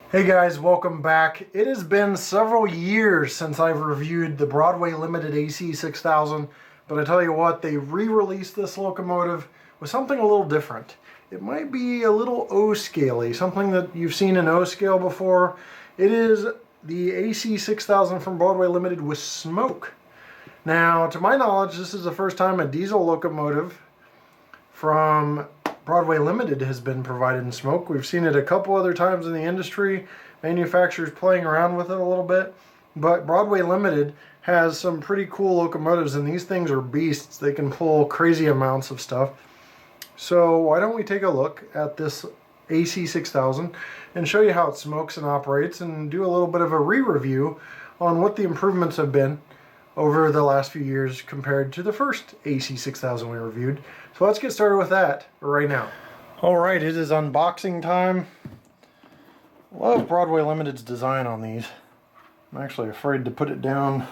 Hey guys, welcome back. It has been several years since I've reviewed the Broadway Limited AC6000, but I tell you what, they re-released this locomotive with something a little different. It might be a little O-scale-y, something that you've seen in O-scale before. It is the AC6000 from Broadway Limited with smoke. Now, to my knowledge, this is the first time a diesel locomotive from Broadway Limited has been provided in smoke. We've seen it a couple other times in the industry, manufacturers playing around with it a little bit, but Broadway Limited has some pretty cool locomotives, and these things are beasts. They can pull crazy amounts of stuff. So why don't we take a look at this AC6000 and show you how it smokes and operates, and do a little bit of a re-review on what the improvements have been over the last few years compared to the first AC6000 we reviewed. So let's get started with that right now. Alright, it is unboxing time. Love Broadway Limited's design on these. I'm actually afraid to put it down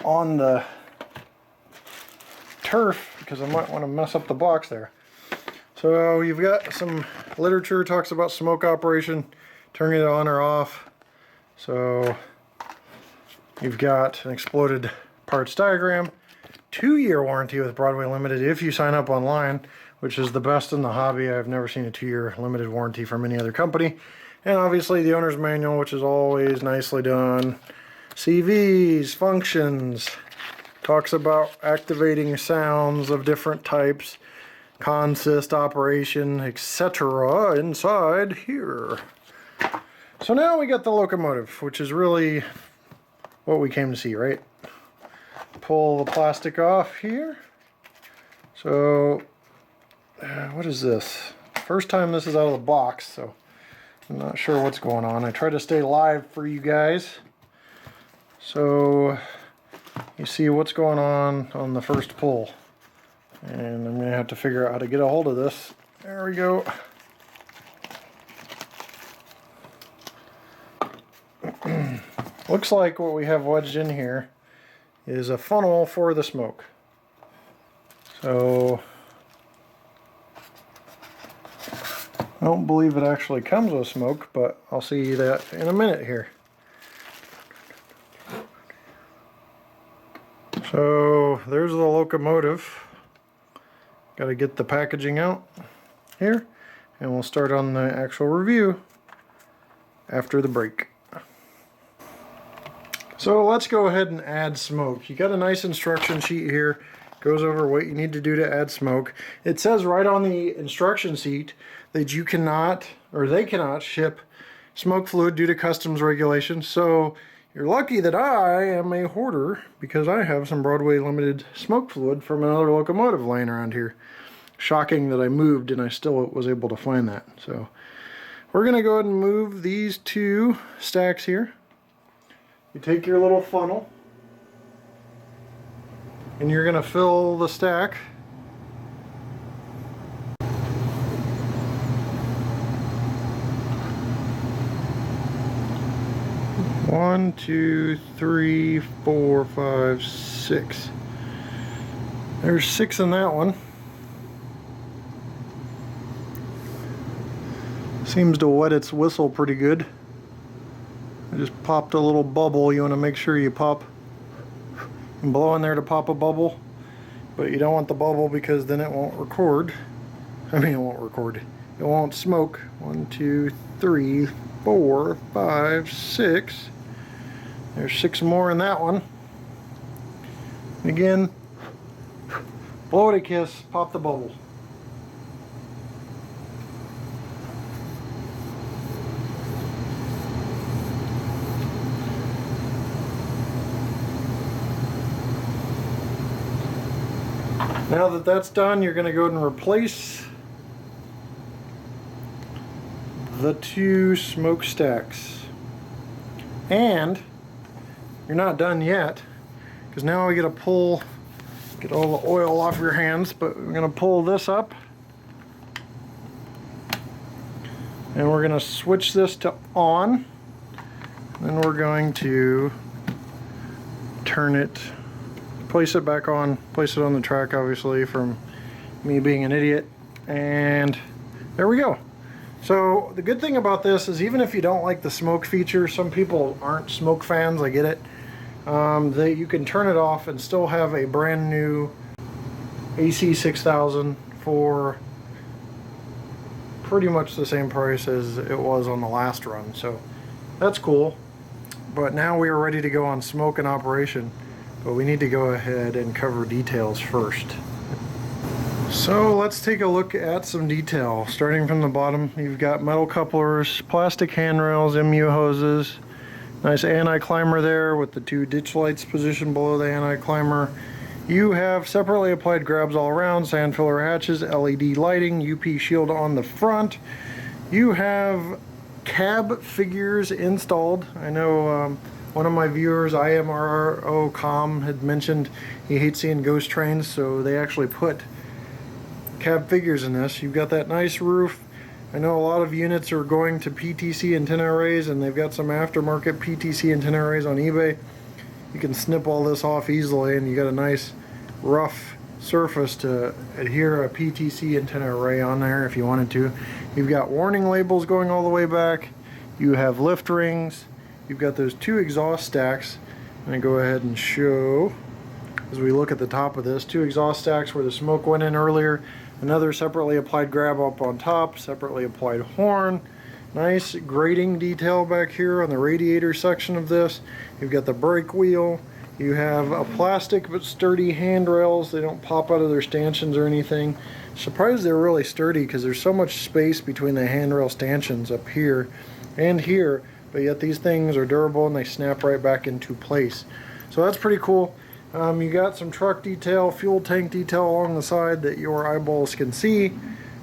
on the turf because I might want to mess up the box there. So you've got some literature talks about smoke operation, turning it on or off. So you've got an exploded parts diagram, 2-year warranty with Broadway Limited if you sign up online, which is the best in the hobby. I've never seen a 2-year limited warranty from any other company. And obviously the owner's manual, which is always nicely done. CVs, functions, talks about activating sounds of different types, consist, operation, etc. inside here. So now we got the locomotive, which is really what we came to see, right? Pull the plastic off here. So what is this? First time this is out of the box, so I'm not sure what's going on. I try to stay live for you guys, so you see what's going on the first pull, and I'm gonna have to figure out how to get a hold of this. There we go. Looks like what we have wedged in here is a funnel for the smoke. So I don't believe it actually comes with smoke, but I'll see that in a minute here. So there's the locomotive. Got to get the packaging out here, and we'll start on the actual review after the break. So let's go ahead and add smoke. You got a nice instruction sheet here. Goes over what you need to do to add smoke. It says right on the instruction sheet that you cannot, or they cannot, ship smoke fluid due to customs regulations. So you're lucky that I am a hoarder, because I have some Broadway Limited smoke fluid from another locomotive laying around here. Shocking that I moved and I still was able to find that. So we're gonna go ahead and move these two stacks here. You take your little funnel and you're going to fill the stack. One, two, three, four, five, six. There's 6 in that one. Seems to wet its whistle pretty good. I just popped a little bubble. You want to make sure you pop and blow in there to pop a bubble, but you don't want the bubble because then it won't record. I mean, it won't record. It won't smoke. 1, 2, 3, 4, 5, 6. There's 6 more in that one. Again, blow it a kiss, pop the bubble. Now that that's done, you're going to go ahead and replace the 2 smokestacks. And you're not done yet, because now we got to pull, get all the oil off your hands, but we're going to pull this up. And we're going to switch this to on. Then we're going to turn it, place it back on, place it on the track, obviously, from me being an idiot, and there we go. So the good thing about this is even if you don't like the smoke feature, some people aren't smoke fans, I get it, you can turn it off and still have a brand new AC6000 for pretty much the same price as it was on the last run. So that's cool. But now we are ready to go on smoke and operation, but we need to go ahead and cover details first. So let's take a look at some detail. Starting from the bottom, you've got metal couplers, plastic handrails, MU hoses, nice anti-climber there with the two ditch lights positioned below the anti-climber. You have separately applied grabs all around, sand filler hatches, LED lighting, UP shield on the front. You have cab figures installed. I know one of my viewers, IMRO had mentioned he hates seeing ghost trains, so they actually put cab figures in this. You've got that nice roof. I know a lot of units are going to PTC antenna arrays, and they've got some aftermarket PTC antenna arrays on eBay. You can snip all this off easily, and you got a nice rough surface to adhere a PTC antenna array on there if you wanted to. You've got warning labels going all the way back. You have lift rings. You've got those two exhaust stacks. I'm going to go ahead and show, as we look at the top of this, two exhaust stacks where the smoke went in earlier. Another separately applied grab up on top, separately applied horn. Nice grating detail back here on the radiator section of this. You've got the brake wheel. You have a plastic but sturdy handrails. They don't pop out of their stanchions or anything. Surprised they're really sturdy because there's so much space between the handrail stanchions up here and here, but yet these things are durable and they snap right back into place. So that's pretty cool. You got some truck detail, fuel tank detail along the side that your eyeballs can see,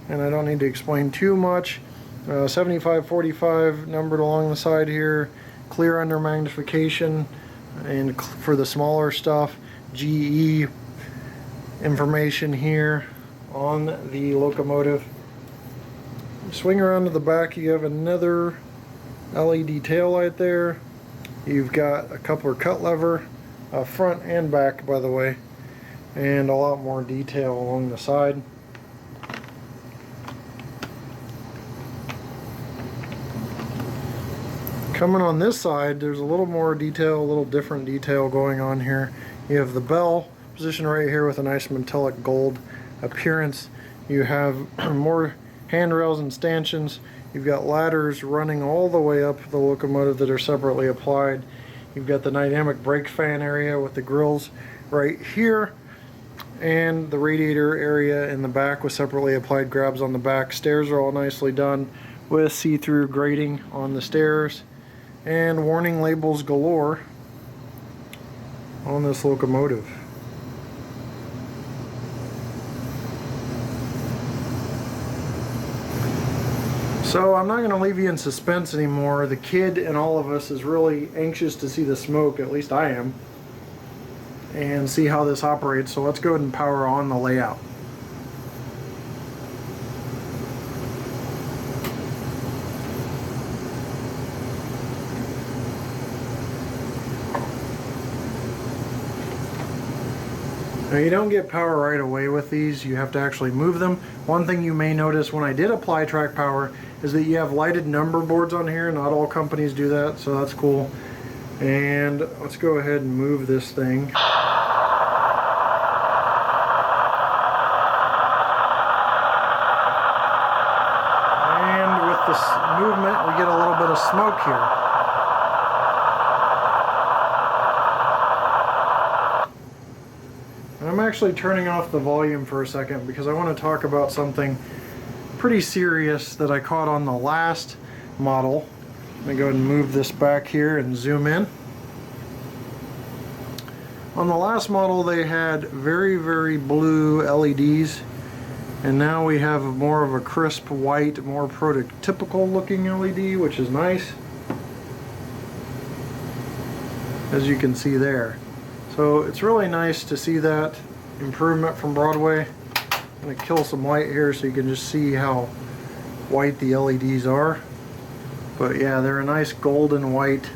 and I don't need to explain too much. 7545 numbered along the side here, clear under magnification, and for the smaller stuff, GE information here on the locomotive. Swing around to the back, you have another LED tail light there. You've got a coupler cut lever, front and back by the way, and a lot more detail along the side. Coming on this side, there's a little more detail, a little different detail going on here. You have the bell positioned right here with a nice metallic gold appearance. You have more handrails and stanchions. You've got ladders running all the way up the locomotive that are separately applied. You've got the dynamic brake fan area with the grills right here, and the radiator area in the back with separately applied grabs on the back. Stairs are all nicely done with see-through grating on the stairs, and warning labels galore on this locomotive. So I'm not going to leave you in suspense anymore. The kid in all of us is really anxious to see the smoke, at least I am, and see how this operates. So let's go ahead and power on the layout. Now you don't get power right away with these, you have to actually move them. One thing you may notice when I did apply track power is that you have lighted number boards on here. Not all companies do that, so that's cool. And let's go ahead and move this thing. And with this movement, we get a little bit of smoke here. I'm actually turning off the volume for a second because I want to talk about something pretty serious that I caught on the last model. Let me go ahead and move this back here and zoom in. On the last model they had very blue LEDs, and now we have more of a crisp white, more prototypical looking LED, which is nice, as you can see there. So it's really nice to see that improvement from Broadway. I'm going to kill some light here so you can just see how white the LEDs are. But yeah, they're a nice golden white,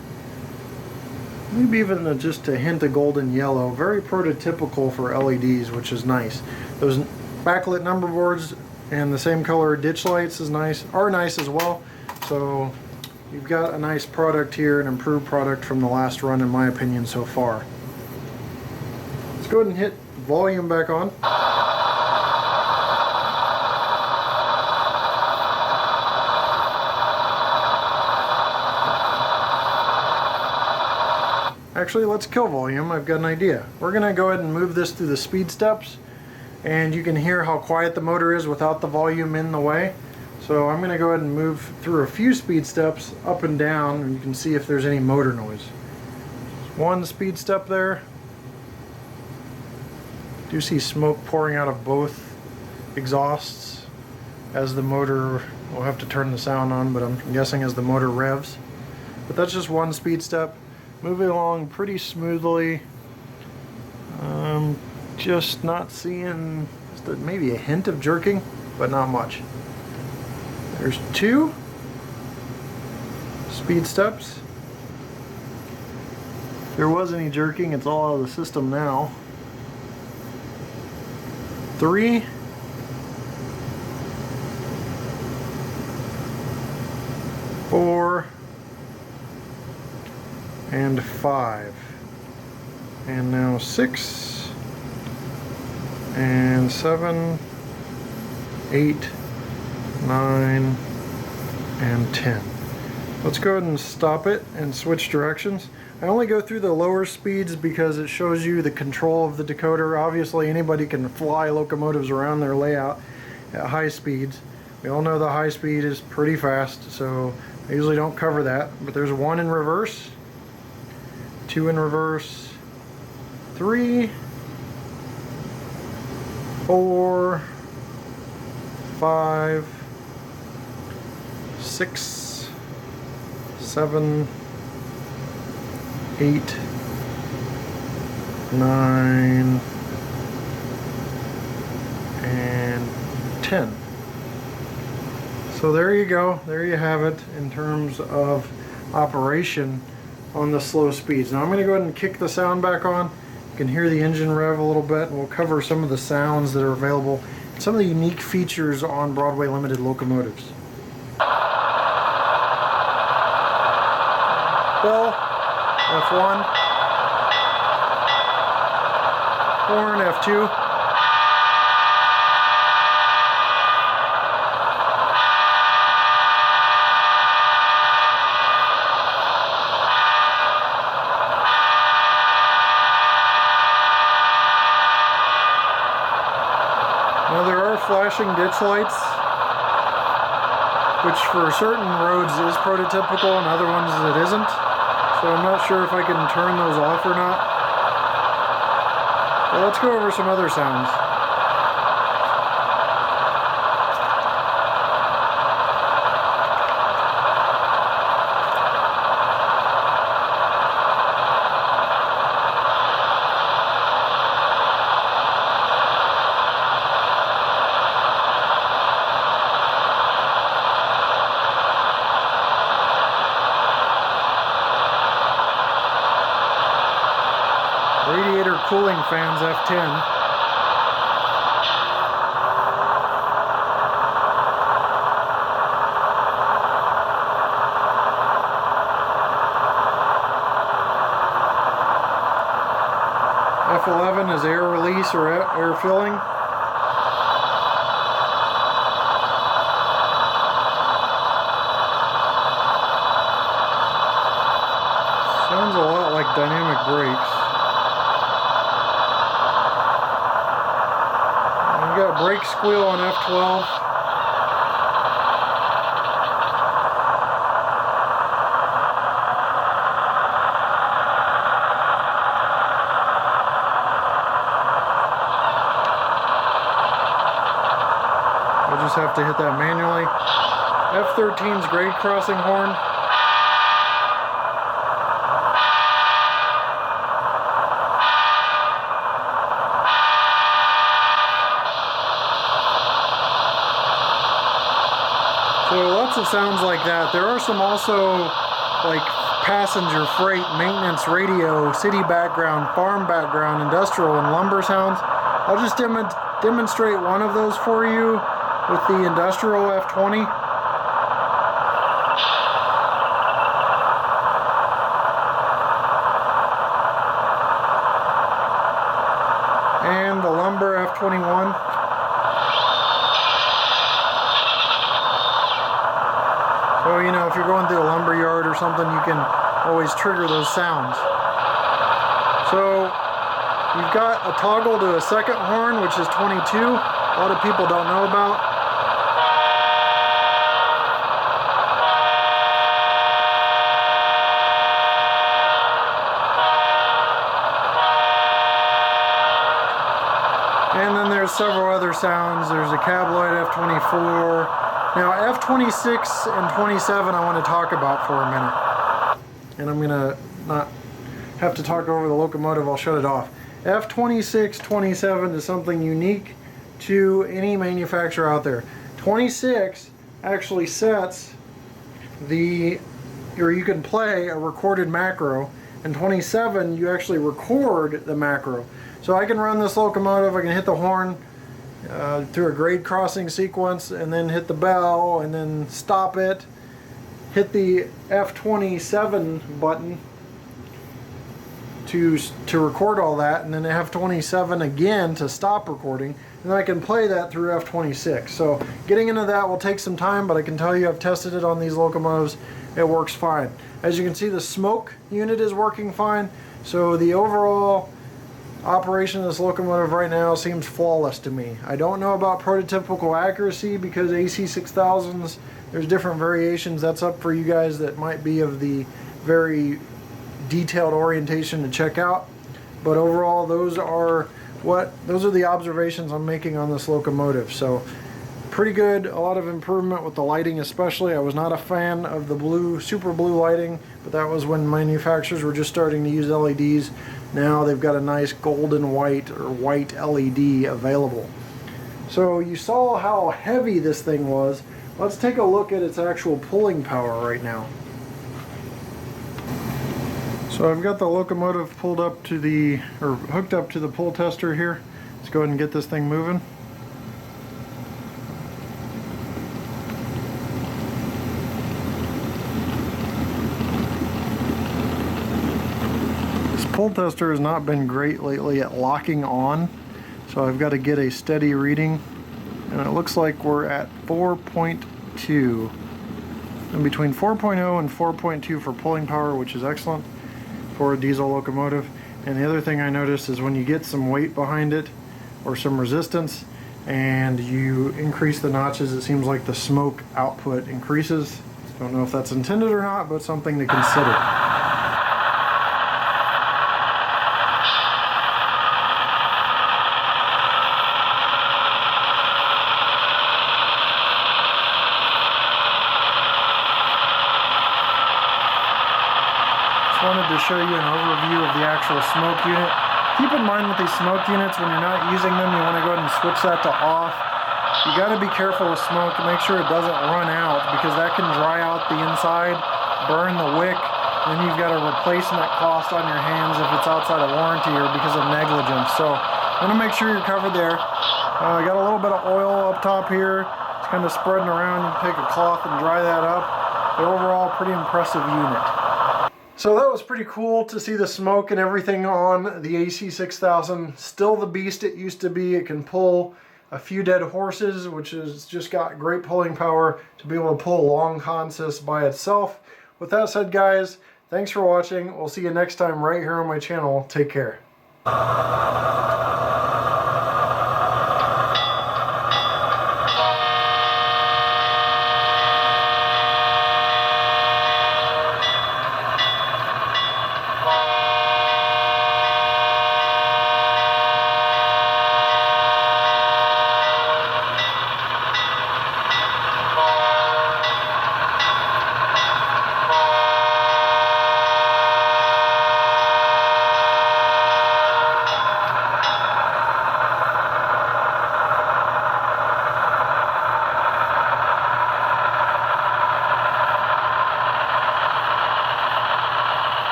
maybe even just a hint of golden yellow. Very prototypical for LEDs, which is nice. Those backlit number boards And the same color ditch lights are nice as well. So you've got a nice product here, an improved product from the last run in my opinion so far. Let's go ahead and hit volume back on. Actually, let's kill volume. I've got an idea. We're going to go ahead and move this through the speed steps, and you can hear how quiet the motor is without the volume in the way. So I'm going to go ahead and move through a few speed steps up and down, and you can see if there's any motor noise. One speed step there. Do see smoke pouring out of both exhausts as the motor, we'll have to turn the sound on, but I'm guessing as the motor revs. But that's just one speed step. Moving along pretty smoothly. Just not seeing, maybe a hint of jerking, but not much. There's two speed steps. If there was any jerking, it's all out of the system now. 3. 4. And 5. And now 6. And 7, 8, 9, and 10. Let's go ahead and stop it and switch directions. I only go through the lower speeds because it shows you the control of the decoder. Obviously anybody can fly locomotives around their layout at high speeds. We all know the high speed is pretty fast, so I usually don't cover that. But there's 1 in reverse, 2 in reverse, 3, 4, 5, 6, 7, 8, 9, and 10. So there you go. There you have it in terms of operation on the slow speeds. Now I'm going to go ahead and kick the sound back on. You can hear the engine rev a little bit, and we'll cover some of the sounds that are available, some of the unique features on Broadway Limited locomotives. Bell, F1, horn, F2. Now there are flashing ditch lights, which for certain roads is prototypical and other ones it isn't. So I'm not sure if I can turn those off or not. But let's go over some other sounds. Radiator cooling fans, F10. F11 is air release or air filling. Sounds a lot like dynamic brakes. We got brake squeal on F12. We'll just have to hit that manually. F13's grade crossing horn. So lots of sounds like that. There are some also like passenger freight, maintenance radio, city background, farm background, industrial and lumber sounds. I'll just demonstrate one of those for you. with the industrial F20. And the lumber F21. So, you know, if you're going through a lumber yard or something, you can always trigger those sounds. So, you've got a toggle to a second horn, which is 22. A lot of people don't know about. And then there's several other sounds. There's a cabloid F24. Now F26 and 27 I want to talk about for a minute. And I'm going to not have to talk over the locomotive, I'll shut it off. F26, 27 is something unique to any manufacturer out there. 26 actually sets the, or you can play a recorded macro, and 27 you actually record the macro. So I can run this locomotive, I can hit the horn through a grade crossing sequence, and then hit the bell, and then stop it, hit the F27 button to record all that, and then F27 again to stop recording, and then I can play that through F26. So getting into that will take some time, but I can tell you I've tested it on these locomotives. It works fine. As you can see, the smoke unit is working fine, so the overall operation of this locomotive right now seems flawless to me. I don't know about prototypical accuracy because AC6000s, there's different variations. That's up for you guys that might be of the very detailed orientation to check out. But overall, those are the observations I'm making on this locomotive. So pretty good, a lot of improvement with the lighting especially. I was not a fan of the blue, super blue lighting, but that was when manufacturers were just starting to use LEDs. Now they've got a nice golden white or white LED available. So you saw how heavy this thing was. Let's take a look at its actual pulling power right now. So I've got the locomotive pulled up to the, or hooked up to the pull tester here. Let's go ahead and get this thing moving. Pull tester has not been great lately at locking on, so I've got to get a steady reading, and it looks like we're at 4.2, and between 4.0 and 4.2 for pulling power, which is excellent for a diesel locomotive. And the other thing I noticed is when you get some weight behind it or some resistance and you increase the notches, it seems like the smoke output increases. Don't know if that's intended or not, but something to consider. Wanted to show you an overview of the actual smoke unit. Keep in mind with these smoke units, when you're not using them, you want to go ahead and switch that to off. You got to be careful with smoke and make sure it doesn't run out, because that can dry out the inside, burn the wick, and then you've got a replacement cost on your hands if it's outside of warranty or because of negligence. So want to make sure you're covered there. I got a little bit of oil up top here. It's kind of spreading around. You can take a cloth and dry that up. But overall, pretty impressive unit. So that was pretty cool to see the smoke and everything on the AC6000. Still the beast it used to be. It can pull a few dead horses, which has just got great pulling power to be able to pull a long consist by itself. With that said, guys, thanks for watching. We'll see you next time right here on my channel. Take care.